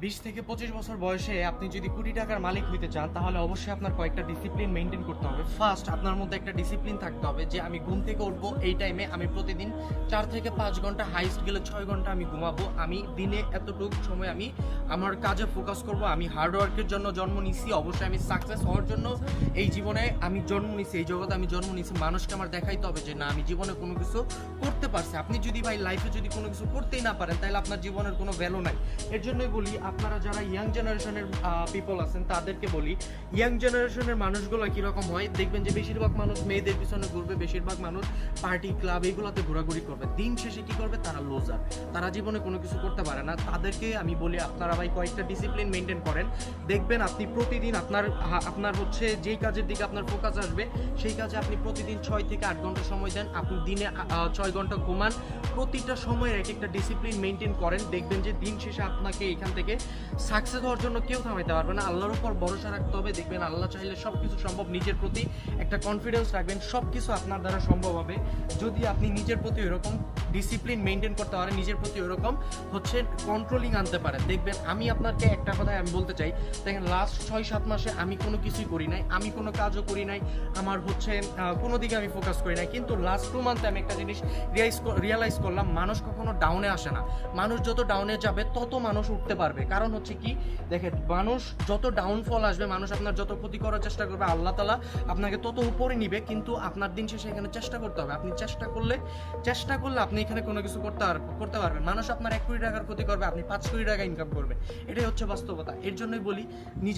20 থেকে 25 বছর বয়সে আপনি যদি কোটি টাকার মালিক হইতে চান তাহলে অবশ্যই আপনার কয়েকটা ডিসিপ্লিন মেনটেন করতে হবে। ফার্স্ট আপনার মধ্যে একটা ডিসিপ্লিন থাকতে হবে যে আমি ঘুম থেকে উঠবো এই টাইমে, আমি প্রতিদিন 4 থেকে 5 ঘন্টা, হাইস্ট গেলে 6 ঘন্টা আমি ঘুমাবো। আমি দিনে এতটুকু সময় আমি আমার কাজে ফোকাস করব। আমি হার্ডওয়ার্কের জন্য জন্ম নিছি, অবশ্যই আমি সাকসেস হওয়ার জন্য এই জীবনে আমি জন্ম নিছি, এই জগতে আমি জন্ম নিছি। মানুষকে আমার দেখাইতে হবে যে না, আমি জীবনে কোনো কিছু করতে পারছি। আপনি যদি ভাই লাইফে যদি কোনো কিছু করতেই না পারেন তাহলে আপনার জীবনের কোনো ভ্যালু নাই। এর জন্যই বলি আপনারা যারা ইয়াং জেনারেশনের পিপল আছেন তাদেরকে বলি, ইয়াং জেনারেশনের মানুষগুলো কীরকম হয় দেখবেন যে বেশিরভাগ মানুষ মেয়েদের পিছনে ঘুরবে, বেশিরভাগ মানুষ পার্টি ক্লাব এইগুলোতে ঘোরাঘুরি করবে। দিন শেষে কি করবে? তারা লোজার, তারা জীবনে কোনো কিছু করতে পারে না। তাদেরকে আমি বলি আপনারা ভাই কয়েকটা ডিসিপ্লিন মেনটেন করেন, দেখবেন আপনি প্রতিদিন আপনার হচ্ছে যেই কাজের দিকে আপনার ফোকাস আসবে সেই কাজে আপনি প্রতিদিন 6 থেকে 8 ঘন্টা সময় দেন, আপনি দিনে 6 ঘন্টা ঘুমান, প্রতিটা সময়ের এক একটা ডিসিপ্লিন মেনটেন করেন, দেখবেন যে দিন শেষে আপনাকে এখান থেকে সাকসেস হওয়ার জন্য কেউ থামাইতে পারবে না। আল্লাহর উপর ভরসা রাখতে হবে, দেখবেন আল্লাহ চাইলে সব কিছু সম্ভব। নিজের প্রতি একটা কনফিডেন্স রাখবেন, সব কিছু আপনার দ্বারা সম্ভব হবে যদি আপনি নিজের প্রতি এরকম ডিসিপ্লিন মেনটেন করতে পারেন, নিজের প্রতি ওরকম হচ্ছে কন্ট্রোলিং আনতে পারেন। দেখবেন আমি আপনাকে একটা কথাই আমি বলতে চাই, দেখেন লাস্ট 6-7 মাসে আমি কোনো কিছুই করি নাই, আমি কোনো কাজও করি নাই, আমার হচ্ছে কোনো দিকে আমি ফোকাস করি নাই, কিন্তু লাস্ট 2 মান্থে আমি একটা জিনিস রিয়ালাইজ করলাম, মানুষ কখনো ডাউনে আসে না। মানুষ যত ডাউনে যাবে তত মানুষ উঠতে পারবে। কারণ হচ্ছে কি, দেখেন মানুষ যত ডাউনফল আসবে, মানুষ আপনার যত ক্ষতি করার চেষ্টা করবে, আল্লাহ তাআলা আপনাকে তত উপরে নিবে। কিন্তু আপনার দিন শেষে এখানে চেষ্টা করতে হবে। আপনি চেষ্টা করলে আপনি এখানে কোনো কিছু করতে পারবেন। মানুষ আপনার 1 কোটি টাকার ক্ষতি করবে, আপনি 5 কোটি টাকা ইনকাম করবেন। এটাই হচ্ছে বাস্তবতা। এর জন্যই বলি নিজে